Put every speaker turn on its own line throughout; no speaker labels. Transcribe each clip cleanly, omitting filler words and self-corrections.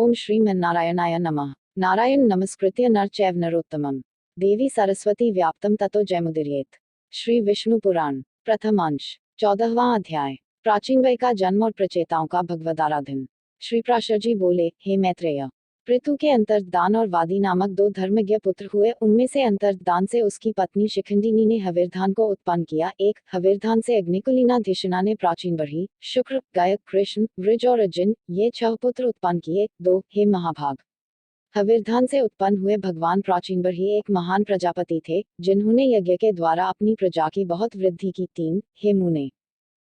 ओम श्रीमन्नारायणाय नमः। नारायण नमस्कृत्य नर चैव नरोत्तमम् देवी सरस्वती व्याप्तम ततो जयमुदीरयेत्। श्री विष्णु पुराण प्रथम अंश 14वां अध्याय। प्राचीन वय का जन्म और प्रचेताओं का भगवदाराधन। श्री प्राशर जी बोले, हे मैत्रेय, पृथु के अंतर्दान और वादी नामक दो धर्मज्ञ पुत्र हुए। उनमें से अंतर्दान से उसकी पत्नी शिखंडिनी ने हविर्धान को उत्पन्न किया। एक हविर्धान से अग्निकुलिना धिषणा ने प्राचीन बरही, शुक्र, गायक, कृष्ण, वृज और अर्जुन, ये 6 पुत्र उत्पन्न किए। 2 हे महाभाग, हविर्धान से उत्पन्न हुए भगवान प्राचीन बरही एक महान प्रजापति थे, जिन्होंने यज्ञ के द्वारा अपनी प्रजा की बहुत वृद्धि की। 3 हे मुने,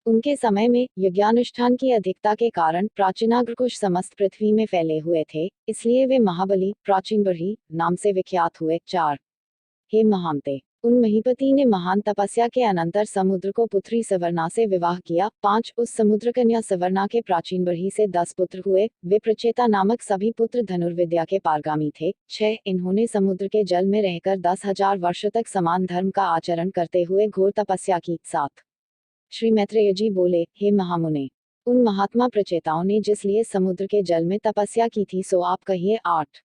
उनके समय में यज्ञानुष्ठान की अधिकता के कारण प्राचीनाग्रकुश समस्त पृथ्वी में फैले हुए थे, इसलिए वे महाबली प्राचीन बरही नाम से विख्यात हुए। 4 हे महामते, उन महीपति ने महान तपस्या के अनंतर समुद्र को पुत्री सवर्णा से विवाह किया। 5 उस समुद्र कन्या सवर्णा के प्राचीन बरही से 10 पुत्र हुए। वे प्रचेता नामक सभी पुत्र धनुर्विद्या के पारगामी थे। 6 इन्होंने समुद्र के जल में रहकर 10,000 वर्ष तक समान धर्म का आचरण करते हुए घोर तपस्या की। 7 श्री मैत्रेय जी बोले, हे महामुने, उन महात्मा प्रचेताओं ने जिस लिए समुद्र के जल में तपस्या की थी सो आप कहिए। 8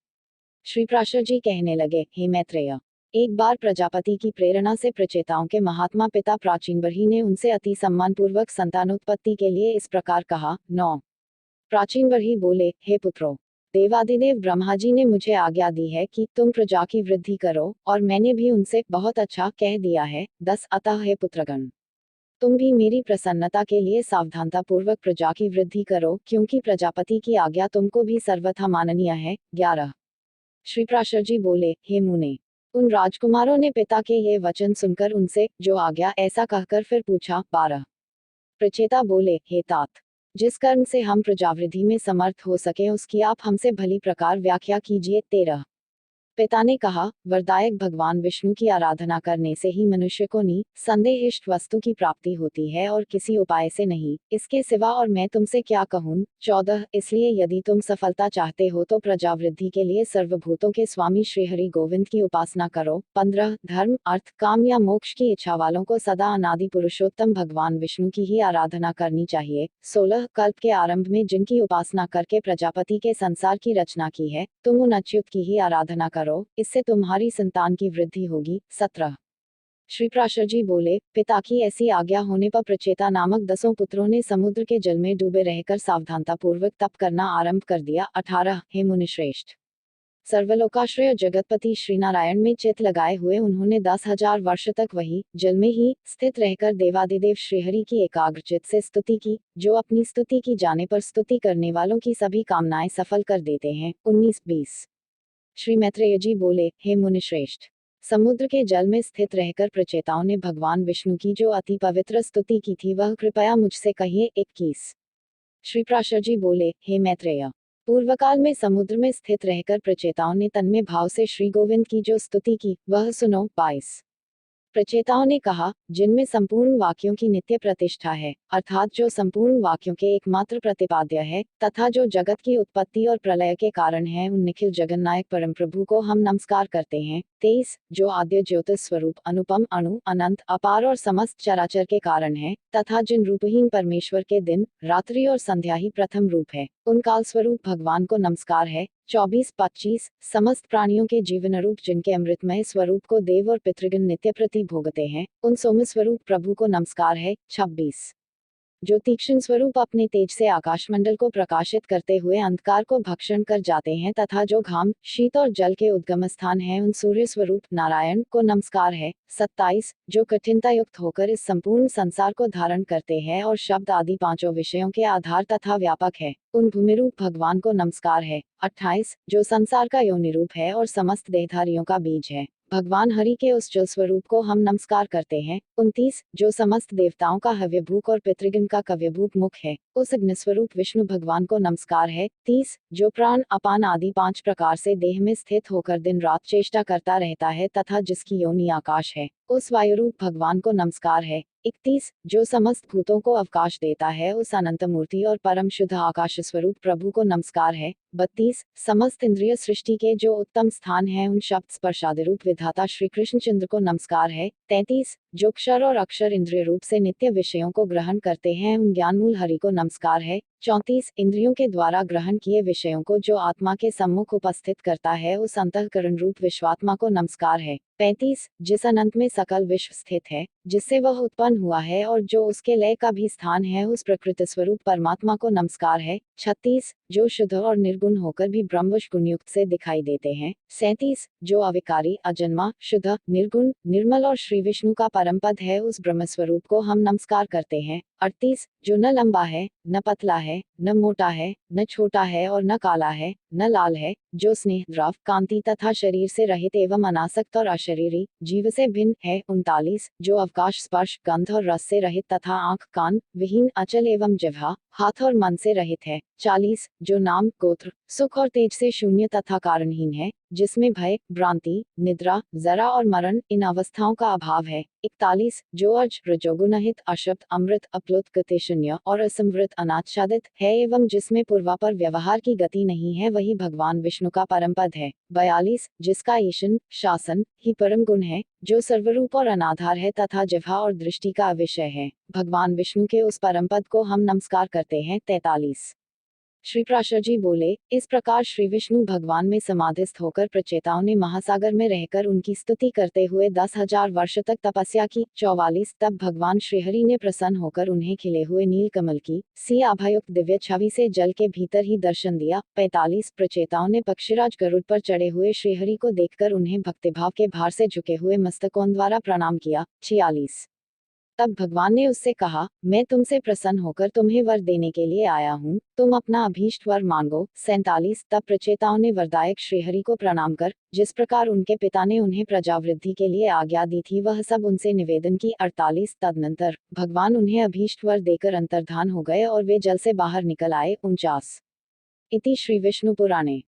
श्री प्राशर जी कहने लगे, हे मैत्रेय, एक बार प्रजापति की प्रेरणा से प्रचेताओं के महात्मा पिता प्राचीन बरही ने उनसे अति सम्मानपूर्वक संतानोत्पत्ति के लिए इस प्रकार कहा। 9 प्राचीन बरही बोले, हे पुत्रों, देवादिदेव ब्रह्मा जी ने मुझे आज्ञा दी है कि तुम प्रजा की वृद्धि करो, और मैंने भी उनसे बहुत अच्छा कह दिया है। 10 अतः हे पुत्रगण, तुम भी मेरी प्रसन्नता के लिए सावधानता पूर्वक प्रजा की वृद्धि करो, क्योंकि प्रजापति की आज्ञा तुमको भी सर्वथा माननीय है। 11 श्री प्राशर जी बोले, हे मुने, उन राजकुमारों ने पिता के ये वचन सुनकर उनसे जो आज्ञा ऐसा कहकर फिर पूछा। 12 प्रचेता बोले, हे तात, जिस कर्म से हम प्रजावृद्धि में समर्थ हो सके उसकी आप हमसे भली प्रकार व्याख्या कीजिए। 13 पिता ने कहा, वरदायक भगवान विष्णु की आराधना करने से ही मनुष्य को निसंदेह इष्ट वस्तु की प्राप्ति होती है और किसी उपाय से नहीं। इसके सिवा और मैं तुमसे क्या कहूँ। 14 इसलिए यदि तुम सफलता चाहते हो तो प्रजावृद्धि के लिए सर्वभूतों के स्वामी श्री हरि गोविंद की उपासना करो। 15 धर्म, अर्थ, काम या मोक्ष की इच्छा वालों को सदा अनादि पुरुषोत्तम भगवान विष्णु की ही आराधना करनी चाहिए। 16 कल्प के आरंभ में जिनकी उपासना करके प्रजापति के संसार की रचना की है, तुम उन अच्युत की ही आराधना करो, इससे तुम्हारी संतान की वृद्धि होगी। 17 श्री प्राशर जी बोले, पिता की ऐसी आज्ञा होने पर प्रचेता नामक 10 पुत्रों ने समुद्र के जल में डूबे रहकर सावधानता पूर्वक तप करना आरंभ कर दिया। 18 हे मुनिश्रेष्ठ, सर्वलोकाश्रय जगतपति श्री नारायण में चित लगाए हुए उन्होंने 10,000 वर्ष तक वही जल में ही स्थित रहकर देवादिदेव श्रीहरि की एकाग्रचित से स्तुति की, जो अपनी स्तुति की जाने पर स्तुति करने वालों की सभी कामनाएं सफल कर देते हैं। 19-20 श्री मैत्रेय जी बोले, हे मुनिश्रेष्ठ, समुद्र के जल में स्थित रहकर प्रचेताओं ने भगवान विष्णु की जो अति पवित्र स्तुति की थी वह कृपया मुझसे कहिए। 21 श्री प्राशर जी बोले, हे मैत्रेय, पूर्वकाल में समुद्र में स्थित रहकर प्रचेताओं ने तन्मय भाव से श्री गोविंद की जो स्तुति की वह सुनो। 22 प्रचेताओं ने कहा, जिनमें संपूर्ण वाक्यों की नित्य प्रतिष्ठा है, अर्थात जो संपूर्ण वाक्यों के एकमात्र प्रतिपाद्य है, तथा जो जगत की उत्पत्ति और प्रलय के कारण है, उन निखिल जगन्नायक परम प्रभु को हम नमस्कार करते हैं। 23 जो आद्य ज्योतिष स्वरूप अनुपम अणु अनंत अपार और समस्त चराचर के कारण है, तथा जिन रूपहीन परमेश्वर के दिन रात्रि और संध्या ही प्रथम रूप है, उन काल स्वरूप भगवान को नमस्कार है। 24-25 समस्त प्राणियों के जीवन रूप जिनके अमृतमय स्वरूप को देव और पितृगण नित्य प्रति भोगते हैं, उन सोम स्वरूप प्रभु को नमस्कार है। 26 जो तीक्ष्ण स्वरूप अपने तेज से आकाशमंडल को प्रकाशित करते हुए अंधकार को भक्षण कर जाते हैं, तथा जो घाम शीत और जल के उद्गम स्थान है, उन सूर्य स्वरूप नारायण को नमस्कार है। 27 जो कठिनता युक्त होकर इस संपूर्ण संसार को धारण करते हैं और शब्द आदि 5 विषयों के आधार तथा व्यापक है, उन भूमिरूप भगवान को नमस्कार है। 28 जो संसार का योनि रूप है और समस्त देहधारियों का बीज है, भगवान हरि के उस जल स्वरूप को हम नमस्कार करते हैं। 29 जो समस्त देवताओं का हव्यभूक और पितृगण का कव्यभूक मुख है, उस अग्नि स्वरूप विष्णु भगवान को नमस्कार है। 30 जो प्राण अपान आदि 5 प्रकार से देह में स्थित होकर दिन रात चेष्टा करता रहता है, तथा जिसकी योनि आकाश है, उस वायुरूप भगवान को नमस्कार है। 31 जो समस्त भूतों को अवकाश देता है, उस अनंत मूर्ति और परम शुद्ध आकाश स्वरूप प्रभु को नमस्कार है। 32 समस्त इंद्रिय सृष्टि के जो उत्तम स्थान है उन शब्द स्पर्शादिरूप विधाता श्री कृष्णचंद्र को नमस्कार है। 33 जो क्षर और अक्षर इंद्रिय रूप से नित्य विषयों को ग्रहण करते हैं उन ज्ञानमूल हरि को नमस्कार है। 34 इंद्रियों के द्वारा ग्रहण किए विषयों को जो आत्मा के सम्मुख उपस्थित करता है उस अंतःकरण रूप विश्वात्मा को नमस्कार है। 35 जिस अनंत में सकल विश्व स्थित है, जिससे वह उत्पन्न हुआ है और जो उसके लय का भी स्थान है उस प्रकृति स्वरूप परमात्मा को नमस्कार है। 36 जो शुद्ध और निर्गुण होकर भी ब्रह्मवश गुणयुक्त से दिखाई देते हैं। 37 जो अविकारी अजन्मा शुद्ध निर्गुण निर्मल और श्री विष्णु का परम पद है उस ब्रह्म स्वरूप को हम नमस्कार करते हैं। 38 जो न लंबा है, न पतला है, न मोटा है, न छोटा है और न काला है, न लाल है, जो स्नेह द्रव कांति तथा शरीर से रहित एवं अनासक्त और अशरीरी जीव से भिन्न है। 39 जो अवकाश स्पर्श गंध और रस से रहित तथा आंख कान विहीन अचल एवं जिह्वा हाथ और मन से रहित है। 40 जो नाम गोत्र सुख और तेज से शून्य तथा कारणहीन है, जिसमें भय भ्रांति निद्रा जरा और मरण इन अवस्थाओं का अभाव है। 41 जो अर्ज रजोगुणहित अशब्द अमृत अपलुत गति शून्य और असंवृत अनाच्छादित है एवं जिसमें पूर्वापर व्यवहार की गति नहीं है वही भगवान विष्णु का परम पद है। 42 जिसका ईशन शासन ही परम गुण है, जो सर्वरूप और अनाधार है तथा जिह्वा और दृष्टि का विषय है, भगवान विष्णु के उस परम पद को हम नमस्कार करते हैं। 43 श्री प्राशर जी बोले, इस प्रकार श्री विष्णु भगवान में समाधिस्थ होकर प्रचेताओं ने महासागर में रहकर उनकी स्तुति करते हुए 10,000 वर्ष तक तपस्या की। 44 तब भगवान श्रीहरि ने प्रसन्न होकर उन्हें खिले हुए नील कमल की सी आभायुक्त दिव्य छवि से जल के भीतर ही दर्शन दिया। 45 प्रचेताओं ने पक्षीराज गरुड़ पर चढ़े हुए श्रीहरि को देखकर उन्हें भक्तिभाव के भार से झुके हुए मस्तकों द्वारा प्रणाम किया। 46 तब भगवान ने उससे कहा, मैं तुमसे प्रसन्न होकर तुम्हें वर देने के लिए आया हूँ, तुम अपना अभीष्ट वर मांगो। 47 तब प्रचेताओं ने वरदायक श्रीहरि को प्रणाम कर जिस प्रकार उनके पिता ने उन्हें प्रजावृद्धि के लिए आज्ञा दी थी वह सब उनसे निवेदन की। 48 तदनंतर भगवान उन्हें अभीष्ट वर देकर अंतर्धान हो गए और वे जल से बाहर निकल आए। 49 इति श्री विष्णु पुराणे